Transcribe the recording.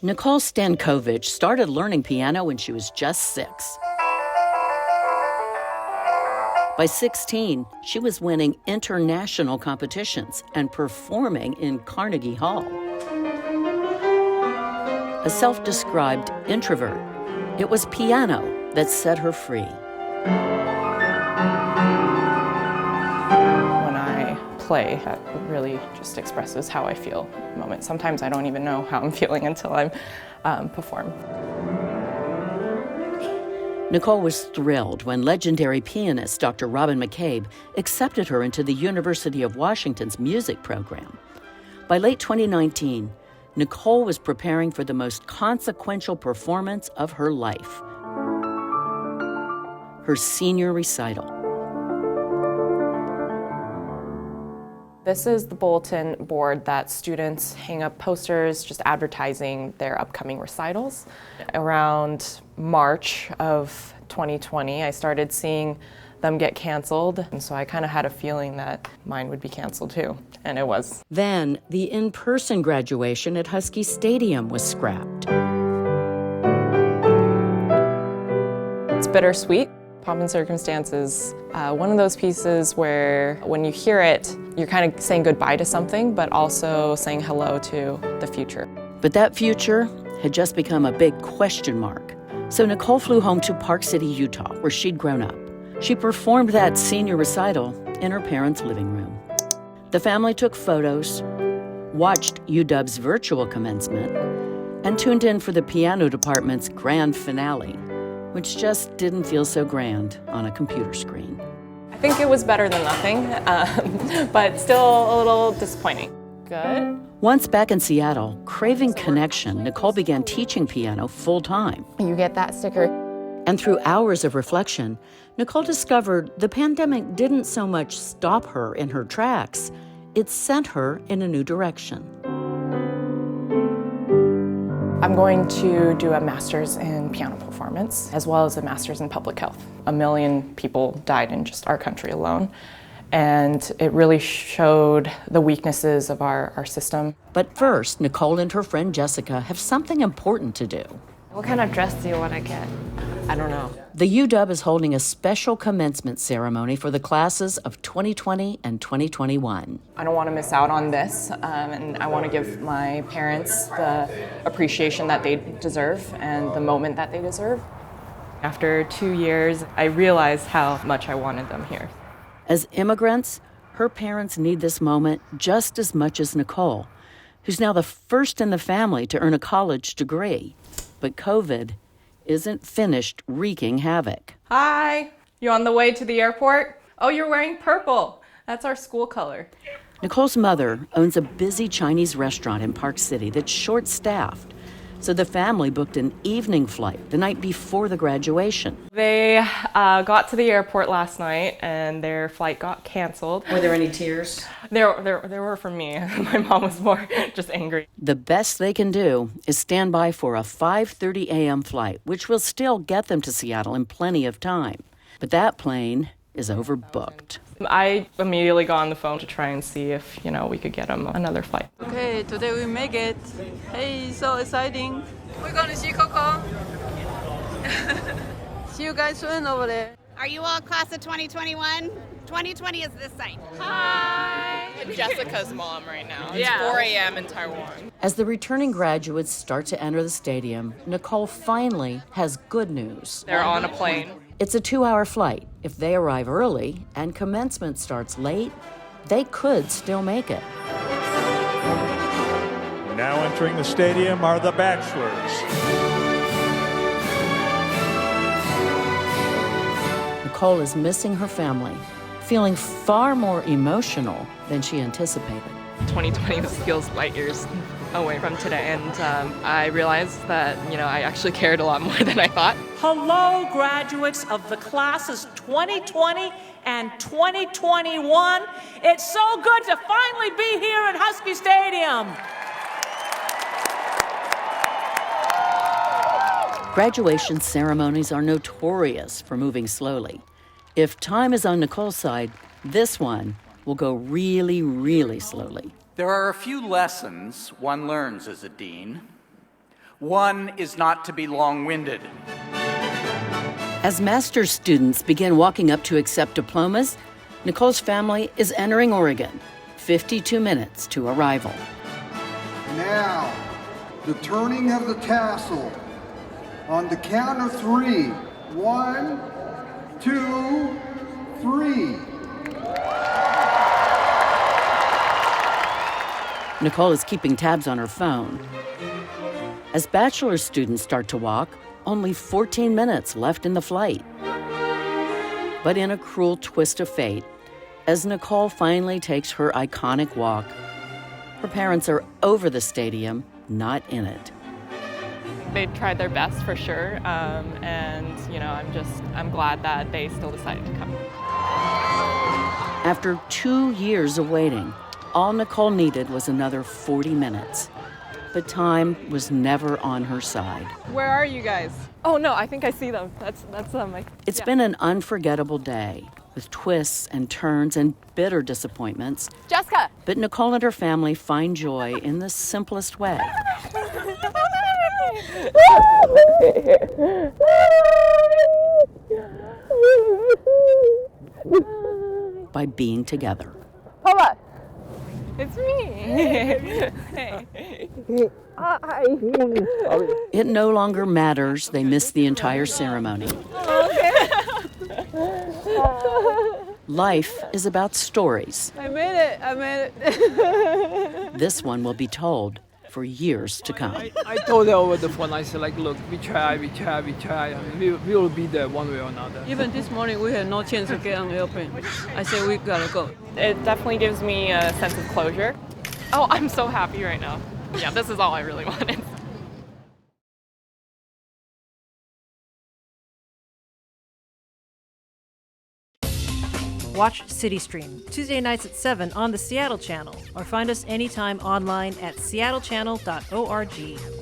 Nicole Stankovic started learning piano when she was just 6. By 16, she was winning international competitions and performing in Carnegie Hall. A self-described introvert, it was piano that set her free. When I play, that really just expresses how I feel at the moment. Sometimes I don't even know how I'm feeling until I perform. Nicole was thrilled when legendary pianist Dr. Robin McCabe accepted her into the University of Washington's music program. By late 2019, Nicole was preparing for the most consequential performance of her life, her senior recital. This is the bulletin board that students hang up posters just advertising their upcoming recitals. Around March of 2020, I started seeing them get canceled, and so I kind of had a feeling that mine would be canceled too, and it was. Then the in-person graduation at Husky Stadium was scrapped. It's bittersweet. Pomp and Circumstance is one of those pieces where when you hear it, you're kind of saying goodbye to something, but also saying hello to the future. But that future had just become a big question mark. So Nicole flew home to Park City, Utah, where she'd grown up. She performed that senior recital in her parents' living room. The family took photos, watched UW's virtual commencement, and tuned in for the piano department's grand finale, which just didn't feel so grand on a computer screen. I think it was better than nothing, but still a little disappointing. Good. Once back in Seattle, craving connection, Nicole began teaching piano full-time. You get that sticker. And through hours of reflection, Nicole discovered the pandemic didn't so much stop her in her tracks, it sent her in a new direction. I'm going to do a master's in piano performance, as well as a master's in public health. 1 million people died in just our country alone, and it really showed the weaknesses of our system. But first, Nicole and her friend Jessica have something important to do. What kind of dress do you want to get? I don't know. The UW is holding a special commencement ceremony for the classes of 2020 and 2021. I don't want to miss out on this, and I want to give my parents the appreciation that they deserve and the moment that they deserve. After 2 years, I realized how much I wanted them here. As immigrants, her parents need this moment just as much as Nicole, who's now the first in the family to earn a college degree. But COVID isn't finished wreaking havoc. Hi, you on the way to the airport? Oh, you're wearing purple. That's our school color. Nicole's mother owns a busy Chinese restaurant in Park City that's short-staffed, so the family booked an evening flight the night before the graduation. They got to the airport last night and their flight got canceled. Were there any tears? There were from me. My mom was more just angry. The best they can do is stand by for a 5:30 a.m. flight, which will still get them to Seattle in plenty of time. But that plane is overbooked. I immediately got on the phone to try and see if, we could get them another flight. Okay, today we make it. Hey, so exciting. We're going to see Coco. See you guys soon over there. Are you all class of 2021? 2020 is this site. Hi! Jessica's mom right now. It's 4 a.m. in Taiwan. As the returning graduates start to enter the stadium, Nicole finally has good news. They're on a plane. It's a 2-hour flight. If they arrive early and commencement starts late, they could still make it. Now entering the stadium are the bachelors. Nicole is missing her family, feeling far more emotional than she anticipated. 2020 feels light years away from today, and I realized that, I actually cared a lot more than I thought. Hello, graduates of the classes 2020 and 2021. It's so good to finally be here at Husky Stadium. Graduation ceremonies are notorious for moving slowly. If time is on Nicole's side, this one will go really, really slowly. There are a few lessons one learns as a dean. One is not to be long-winded. As master's students begin walking up to accept diplomas, Nicole's family is entering Oregon, 52 minutes to arrival. Now, the turning of the tassel. On the count of 3. 1, 2, 3. Nicole is keeping tabs on her phone. As bachelor students start to walk, only 14 minutes left in the flight. But in a cruel twist of fate, as Nicole finally takes her iconic walk, her parents are over the stadium, not in it. They tried their best for sure, and I'm glad that they still decided to come. After 2 years of waiting, all Nicole needed was another 40 minutes. But time was never on her side. Where are you guys? Oh no, I think I see them. That's It's been an unforgettable day, with twists and turns and bitter disappointments. Jessica! But Nicole and her family find joy in the simplest way. By being together. Papa! It's me! Hey. It no longer matters they missed the entire ceremony. Life is about stories. I made it. This one will be told for years to come. I told her over the phone, I said, like, look, we try, and we will be there one way or another. Even this morning, we had no chance to get on the airplane. I said, we gotta go. It definitely gives me a sense of closure. Oh, I'm so happy right now. Yeah, this is all I really wanted. Watch CityStream Tuesday nights at 7 on the Seattle channel, or find us anytime online at seattle.gov.